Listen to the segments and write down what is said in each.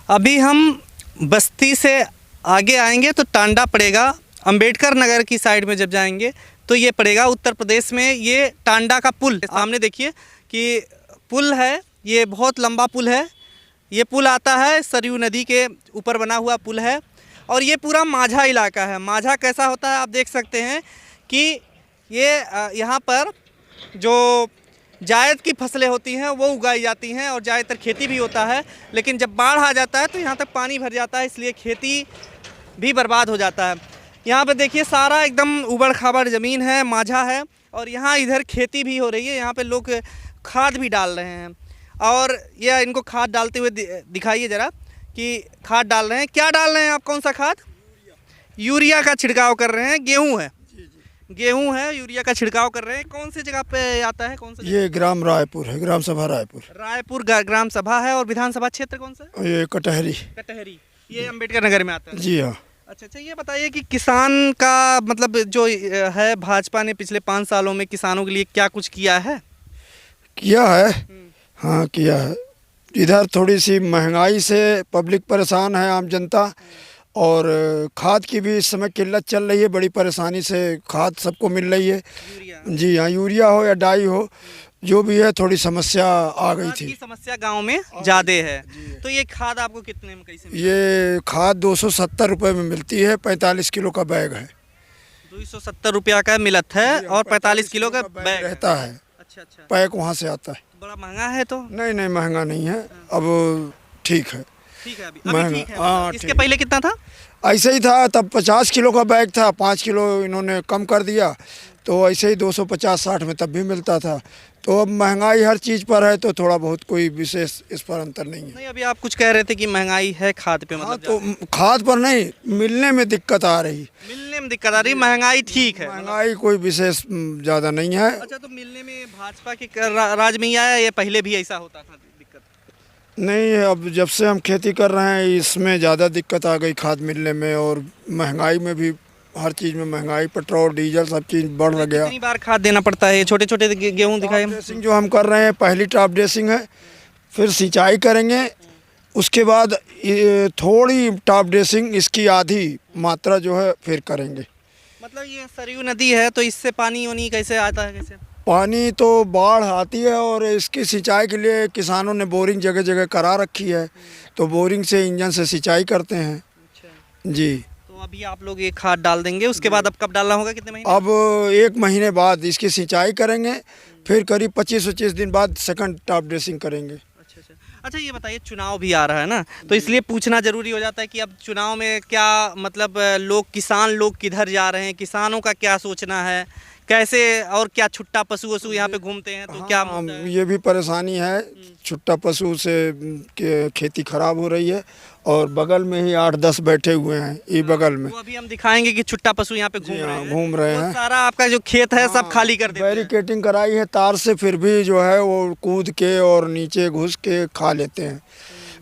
अभी हम बस्ती से आगे आएंगे तो टांडा पड़ेगा। अंबेडकर नगर की साइड में जब जाएंगे तो ये पड़ेगा उत्तर प्रदेश में। ये टांडा का पुल सामने देखिए कि पुल है, ये बहुत लंबा पुल है। ये पुल आता है सरयू नदी के ऊपर बना हुआ पुल है और ये पूरा माझा इलाका है। माझा कैसा होता है आप देख सकते हैं कि ये यहाँ पर जो जायद की फसलें होती हैं वो उगाई जाती हैं और ज़्यादातर खेती भी होता है, लेकिन जब बाढ़ आ जाता है तो यहाँ तक पानी भर जाता है, इसलिए खेती भी बर्बाद हो जाता है। यहाँ पे देखिए सारा एकदम उबड़ खाबड़ ज़मीन है, माझा है और यहाँ इधर खेती भी हो रही है। यहाँ पे लोग खाद भी डाल रहे हैं और ये इनको खाद डालते हुए दिखाइए ज़रा कि खाद डाल रहे हैं। क्या डाल रहे हैं आप, कौन सा खाद? यूरिया का छिड़काव कर रहे हैं। गेहूँ है, गेहूँ है, यूरिया का छिड़काव कर रहे हैं। कौन सी जगह पे आता है, कौन सा? ये ग्राम रायपुर है, ग्राम सभा रायपुर। रायपुर ग्राम सभा है। और विधानसभा क्षेत्र कौन सा? ये कटहरी। कटहरी, ये अंबेडकर नगर में आता है। जी हाँ। अच्छा, ये बताइए कि किसान का मतलब जो है, भाजपा ने पिछले 5 सालों में किसानों के लिए क्या कुछ किया है? किया है, हाँ किया है। इधर थोड़ी सी महंगाई से पब्लिक परेशान है, आम जनता, और खाद की भी इस समय किल्लत चल रही है। बड़ी परेशानी से खाद सबको मिल रही है। जी हाँ, यूरिया हो या डाई हो, जो भी है, थोड़ी समस्या आ गई थी। समस्या गांव में ज़्यादा है। तो ये खाद आपको कितने में, कैसे? ये खाद 270 रुपये में मिलती है, 45 किलो का बैग है। 270 रुपया का मिलत है और 45 किलो का बैग रहता है। अच्छा, पैक वहाँ से आता है। बड़ा महंगा है तो? नहीं, महंगा नहीं है, अब ठीक है। ठीक है, अभी ठीक है। हाँ, इसके पहले कितना था? ऐसे ही था, तब 50 किलो का बैग था, 5 किलो इन्होंने कम कर दिया, तो ऐसे ही 250-60 में तब भी मिलता था। तो अब महंगाई हर चीज़ पर है, तो थोड़ा बहुत कोई विशेष इस पर अंतर नहीं है। नहीं, अभी आप कुछ कह रहे थे कि महंगाई है खाद पे, मतलब? हाँ, तो खाद पर नहीं, मिलने में दिक्कत आ रही। मिलने में दिक्कत आ रही, महंगाई ठीक है, महंगाई कोई विशेष ज़्यादा नहीं है। अच्छा, तो मिलने में भाजपा के राज में ही आया, ये पहले भी ऐसा होता था दिक्कत? नहीं, अब जब से हम खेती कर रहे हैं इसमें ज़्यादा दिक्कत आ गई खाद मिलने में, और महंगाई में भी, हर चीज़ में महंगाई, पेट्रोल डीजल सब चीज़ बढ़ गया। कितनी बार खाद देना पड़ता है? छोटे छोटे गेहूँ दिखाए। ड्रेसिंग जो हम कर रहे हैं, पहली टॉप ड्रेसिंग है, फिर सिंचाई करेंगे, उसके बाद थोड़ी टॉप ड्रेसिंग, इसकी आधी मात्रा जो है फिर करेंगे। मतलब ये सरयू नदी है तो इससे पानी वानी कैसे आता है, कैसे? पानी तो बाढ़ आती है और इसकी सिंचाई के लिए किसानों ने बोरिंग जगह जगह करा रखी है, तो बोरिंग से इंजन से सिंचाई करते हैं। अच्छा जी। तो अभी आप लोग ये खाद डाल देंगे, उसके बाद अब कब डालना होगा, कितने महीने? अब 1 महीने बाद इसकी सिंचाई करेंगे, फिर करीब 25-25 दिन बाद सेकंड टॉप ड्रेसिंग करेंगे। अच्छा, ये बताइए, चुनाव भी आ रहा है ना, तो इसलिए पूछना जरूरी हो जाता है कि अब चुनाव में क्या मतलब किसान लोग किधर जा रहे हैं, किसानों का क्या सोचना है, कैसे, और क्या छुट्टा पशु वशु यहाँ पे घूमते हैं तो हाँ, क्या मुद्दा है? ये भी परेशानी है। छुट्टा पशु से खेती खराब हो रही है, और बगल में ही 8-10 बैठे हुए हैं, ये बगल में। वो अभी हम दिखाएंगे कि छुट्टा पशु यहाँ पे घूम रहे हैं। सारा आपका जो खेत है सब खाली कर देते हैं। बैरिकेटिंग कराई है तार से, फिर भी जो है वो कूद के और नीचे घुस के खा लेते हैं।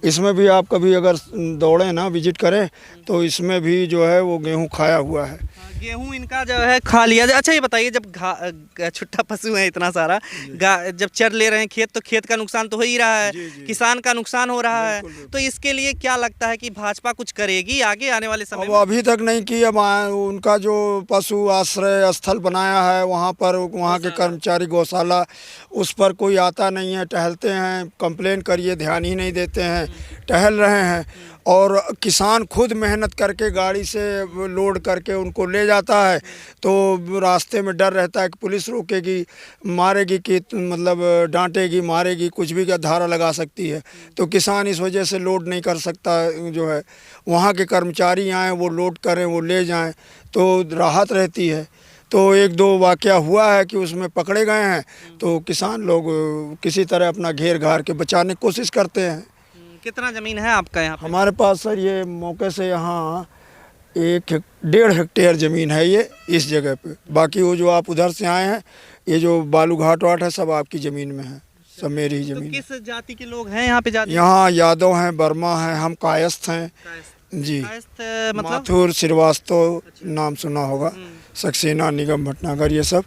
इसमें भी आप कभी अगर दौड़े ना, विजिट करें, तो इसमें भी जो है वो गेहूँ खाया हुआ है। गेहूँ इनका जो है खा लिया। अच्छा, ये बताइए, जब छुट्टा पशु है इतना सारा, जब चर ले रहे हैं खेत, तो खेत का नुकसान तो हो ही रहा है, किसान का नुकसान हो रहा है, तो इसके लिए क्या लगता है कि भाजपा कुछ करेगी आगे आने वाले समय में? अभी तक नहीं की। अब उनका जो पशु आश्रय स्थल बनाया है, वहाँ पर वहाँ के कर्मचारी, गौशाला, उस पर कोई आता नहीं है, टहलते हैं, कंप्लेन करिए, ध्यान ही नहीं देते हैं, टहल रहे हैं। और किसान खुद मेहनत करके गाड़ी से लोड करके उनको ले जाता है, तो रास्ते में डर रहता है कि पुलिस रोकेगी, मारेगी, कि मतलब डांटेगी, मारेगी, कुछ भी का धारा लगा सकती है, तो किसान इस वजह से लोड नहीं कर सकता। जो है वहाँ के कर्मचारी आएँ, वो लोड करें, वो ले जाएं, तो राहत रहती है। तो 1-2 वाक़या हुआ है कि उसमें पकड़े गए हैं, तो किसान लोग किसी तरह अपना घेर घार के बचाने की कोशिश करते हैं। कितना ज़मीन है आपका यहाँ पे? हमारे पास सर ये मौके से यहाँ 1-1.5 हेक्टेयर ज़मीन है ये, इस जगह पे। बाकी वो जो आप उधर से आए हैं, ये जो बालू घाट वाट है, सब आपकी ज़मीन में है, सब मेरी ही ज़मीन। तो किस जाति के लोग हैं यहाँ पे? यहाँ यादव हैं, वर्मा हैं, हम कायस्थ हैं। जी, मतलब माथुर, श्रीवास्तव, नाम सुना होगा, सक्सेना, निगम भटनागर, ये सब।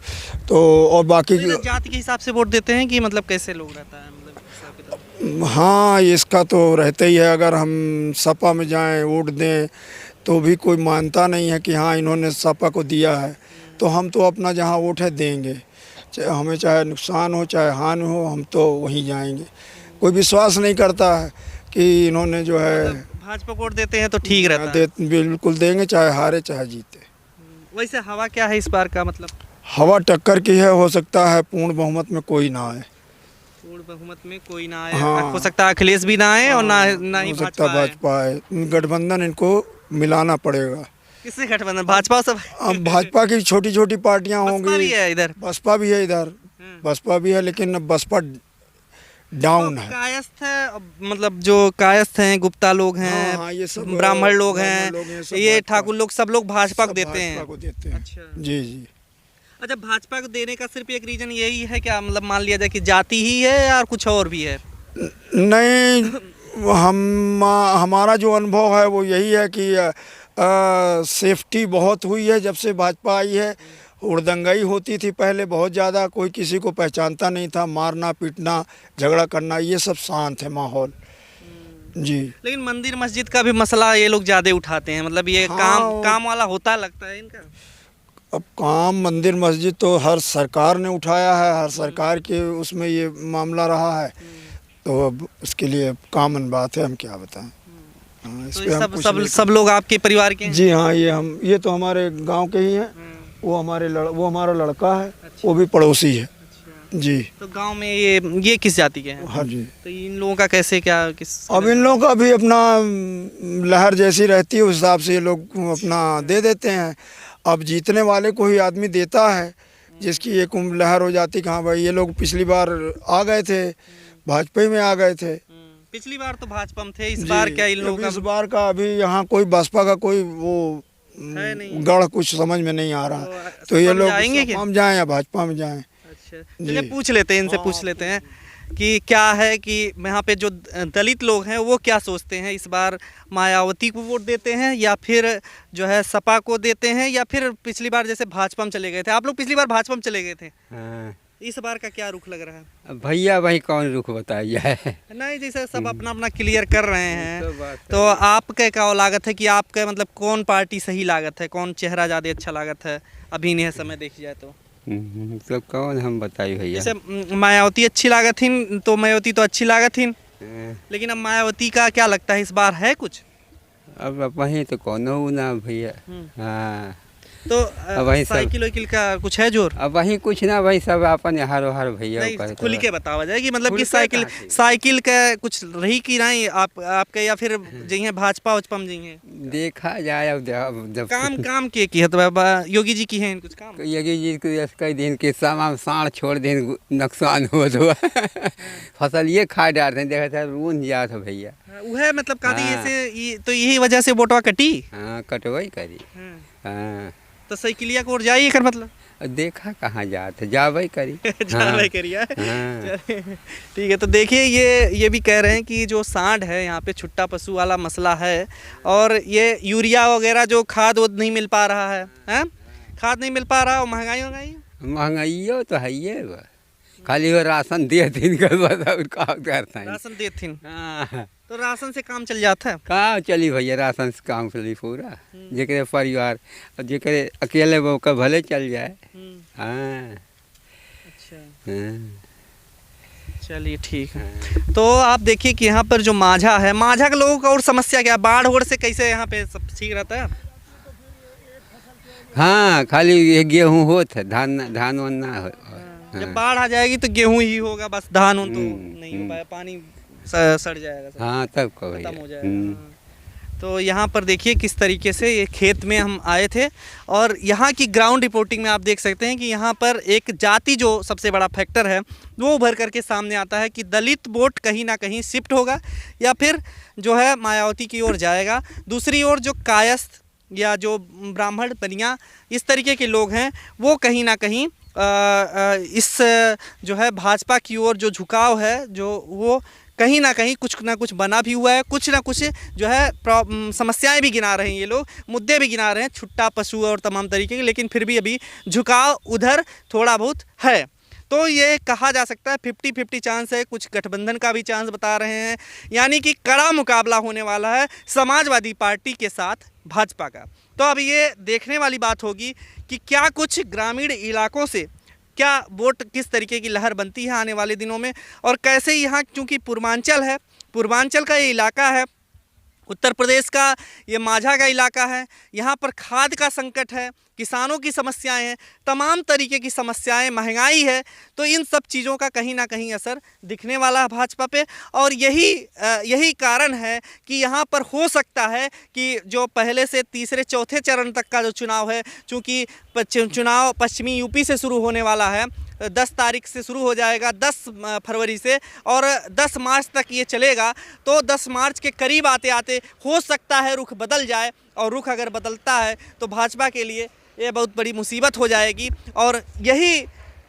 तो और बाकी जाति के हिसाब से वोट देते हैं कि मतलब कैसे लोग रहता है, मतलब हाँ, इसका तो रहता ही है। अगर हम सपा में जाएं वोट दें तो भी कोई मानता नहीं है कि हाँ इन्होंने सपा को दिया है, तो हम तो अपना जहाँ वोट है देंगे, हमें चाहे नुकसान हो चाहे हानि हो, हम तो वहीं जाएंगे। कोई विश्वास नहीं करता है कि इन्होंने जो है भाजपा को वोट देते हैं तो ठीक रहता है। बिल्कुल देंगे, चाहे हारे चाहे जीते। वैसे हवा क्या है इस बार का, मतलब हवा टक्कर की है, हो सकता है पूर्ण बहुमत में कोई ना आए। पूर्ण बहुमत में कोई ना आए, हाँ। हो सकता है अखिलेश भी ना आए और ना ही हो सकता भाजपा आए। गठबंधन इनको मिलाना पड़ेगा। किससे गठबंधन, भाजपा सब? अब भाजपा की छोटी छोटी पार्टियां बसपा भी होंगी, है इधर। बसपा भी है इधर, बसपा भी है, लेकिन अब बसपा डाउन है। कायस्थ है, मतलब जो कायस्थ हैं, गुप्ता लोग हैं, हाँ, ये सब ब्राह्मण लोग सब हैं, ये भाजपा- ठाकुर लोग, सब लोग भाजपा को सब देते हैं। भाजपा को देते हैं। अच्छा जी जी। अच्छा, भाजपा को देने का सिर्फ एक रीजन यही है क्या, मतलब मान लिया जाए कि जाति ही है या कुछ और भी है? नहीं, हमारा जो अनुभव है वो यही है कि सेफ्टी बहुत हुई है जब से भाजपा आई है। हुड़दंगाई होती थी पहले बहुत ज़्यादा, कोई किसी को पहचानता नहीं था, मारना पीटना झगड़ा करना, ये सब शांत है माहौल। जी। लेकिन मंदिर मस्जिद का भी मसला ये लोग ज़्यादा उठाते हैं, मतलब ये हाँ, काम वाला होता लगता है इनका। अब काम मंदिर मस्जिद तो हर सरकार ने उठाया है, हर सरकार के उसमें ये मामला रहा है, तो अब उसके लिए कॉमन बात है, हम क्या बताएं। हाँ, इस तो पे हम सब कुछ सब नहीं सब लोग आपके परिवार के हैं? जी हाँ, ये तो हमारे गांव के ही हैं। वो हमारा लड़का है। वो भी पड़ोसी है। अच्छा। जी। तो गांव में ये किस जाति के हैं? हाँ जी। तो इन लोगों का कैसे क्या किस? अब इन लोगों का भी अपना लहर जैसी रहती है उस हिसाब से ये लोग अपना दे देते हैं। अब जीतने वाले को ही आदमी देता है, जिसकी एक लहर हो जाती कि हाँ भाई ये लोग पिछली बार आ गए थे, भाजपा में आ गए थे। पिछली बार तो भाजपा में थे, इस बार क्या इन लोगों इस बार का अभी यहाँ कोई बसपा का कोई वो है नहीं। गढ़ कुछ समझ में नहीं आ रहा, तो ये लोग सपा में जाएं या भाजपा में जाएं। अच्छा, चलिए पूछ लेते हैं इनसे, पूछ लेते हैं कि क्या है कि यहाँ पे जो दलित लोग हैं वो क्या सोचते हैं, इस बार मायावती को वोट देते हैं या फिर जो है सपा को देते हैं, या फिर पिछली बार जैसे भाजपा में चले गए थे आप लोग, पिछली बार भाजपा में चले गए थे। हाँ। इस बार का क्या रुख लग रहा है? अब भैया भाई कौन रुख बताइए है। नहीं, जैसे सब अपना अपना क्लियर कर रहे हैं, तो बात तो आपके क्या लागत है कि आपका मतलब कौन पार्टी सही लागत है, कौन चेहरा ज़्यादा अच्छा लागत है अभी नहीं समय देखी जाए तो? मतलब कौन हम बताइए भैया। जैसे मायावती अच्छी लागत थी, तो मायावती तो अच्छी लागत थी, हाँ। लेकिन अब मायावती का क्या लगता है इस बार है कुछ? अब वहीं तो कौन हो ना भैया। हाँ। तो अब वही सब- साइकिल वाइकिल का कुछ है जोर? अब वहीं कुछ ना भाई, सब अपन हर हर भैया नहीं, कहते खुल के बतावा जाए कि मतलब खुल कि के साइकिल कहाँ से? साइकिल का कुछ रही कि नहीं आपके, या फिर जइए भाजपा उजपा में जइए देखा जाए। अब जब काम की है तो बाबा योगी जी की है कुछ काम? योगी जी को कई दिन के सामान साढ़ छोड़ दिन नुकसान हो तो फसल ये खा डालते हैं, देखा था रून जात है भैया। वह मतलब कादी हाँ। ऐसे तो यही वजह से वोटवा कटी। हाँ, कटवाई करी। हाँ। तो साइकिलिया को और जाइए कर मतलब देखा कहाँ जाते, जावे करी। जावे करिए। हाँ। ठीक है, तो देखिए ये भी कह रहे हैं कि जो सांड है यहाँ पे छुट्टा पशु वाला मसला है, और ये यूरिया वगैरह जो खाद वो नहीं मिल पा रहा है, हैं? खाद नहीं मिल पा रहा, और महंगाई महंगाइयो तो है ये बा। खाली वो राशन दे दिन का बताओ का करता है। राशन देथिन हाँ। तो राशन से काम चल जाता है। कहाँ चली भैया, राशन से काम चली पूरा। जेकरे परिवार और जेकरे अकेले वो का भले चल जाए। हाँ। अच्छा, हाँ। चलिए ठीक है। तो आप देखिए कि यहाँ पर जो माझा है, माझा के लोगों का और समस्या क्या है, बाढ़ ओढ़ से कैसे यहाँ पे सब ठीक रहता है? हाँ, खाली ये गेहूँ होत है, धान वान ना हो। जब बाढ़ आ जाएगी तो गेहूं ही होगा, बस धान तो नहीं हो पाएगा, पानी सड़ जाएगा सब, हाँ तब को भैया। खत्म हो जाएगा। हाँ। तो यहाँ पर देखिए किस तरीके से ये खेत में हम आए थे, और यहाँ की ग्राउंड रिपोर्टिंग में आप देख सकते हैं कि यहाँ पर एक जाति जो सबसे बड़ा फैक्टर है वो उभर करके सामने आता है कि दलित वोट कहीं ना कहीं शिफ्ट होगा या फिर जो है मायावती की ओर जाएगा। दूसरी ओर जो कायस्थ या जो ब्राह्मण बनिया इस तरीके के लोग हैं वो कहीं ना कहीं इस जो है भाजपा की ओर जो झुकाव है, जो वो कहीं ना कहीं कुछ ना कुछ बना भी हुआ है, कुछ ना कुछ जो है समस्याएं भी गिना रहे हैं ये लोग, मुद्दे भी गिना रहे हैं, छुट्टा पशु और तमाम तरीके के, लेकिन फिर भी अभी झुकाव उधर थोड़ा बहुत है। तो तो ये कहा जा सकता है 50-50 चांस है, कुछ गठबंधन का भी चांस बता रहे हैं, यानी कि कड़ा मुकाबला होने वाला है समाजवादी पार्टी के साथ भाजपा का। तो अब ये देखने वाली बात होगी कि क्या कुछ ग्रामीण इलाकों से क्या वोट किस तरीके की लहर बनती है आने वाले दिनों में, और कैसे यहाँ, क्योंकि पूर्वांचल है, पूर्वांचल का ये इलाका है, उत्तर प्रदेश का ये माझा का इलाका है, यहाँ पर खाद का संकट है, किसानों की समस्याएं हैं, तमाम तरीके की समस्याएं, महंगाई है, तो इन सब चीज़ों का कहीं ना कहीं असर दिखने वाला है भाजपा पे। और यही कारण है कि यहाँ पर हो सकता है कि जो पहले से तीसरे चौथे चरण तक का जो चुनाव है, चूँकि चुनाव पश्चिमी यूपी से शुरू होने वाला है, 10 तारीख से शुरू हो जाएगा, 10 फरवरी से, और 10 मार्च तक ये चलेगा। तो 10 मार्च के करीब आते आते हो सकता है रुख बदल जाए, और रुख अगर बदलता है तो भाजपा के लिए ये बहुत बड़ी मुसीबत हो जाएगी। और यही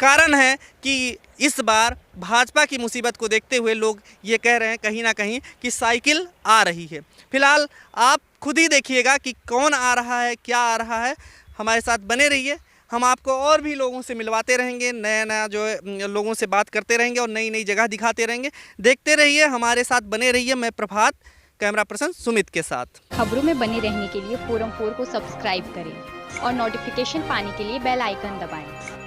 कारण है कि इस बार भाजपा की मुसीबत को देखते हुए लोग ये कह रहे हैं कहीं ना कहीं कि साइकिल आ रही है। फिलहाल आप खुद ही देखिएगा कि कौन आ रहा है, क्या आ रहा है। हमारे साथ बने रहिए, हम आपको और भी लोगों से मिलवाते रहेंगे, नया जो लोगों से बात करते रहेंगे और नई नई जगह दिखाते रहेंगे। देखते रहिए, हमारे साथ बने रहिए। मैं प्रभात, कैमरा पर्सन सुमित के साथ। खबरों में बने रहने के लिए फोरम 4 को सब्सक्राइब करें और नोटिफिकेशन पाने के लिए बेल आइकन दबाएं।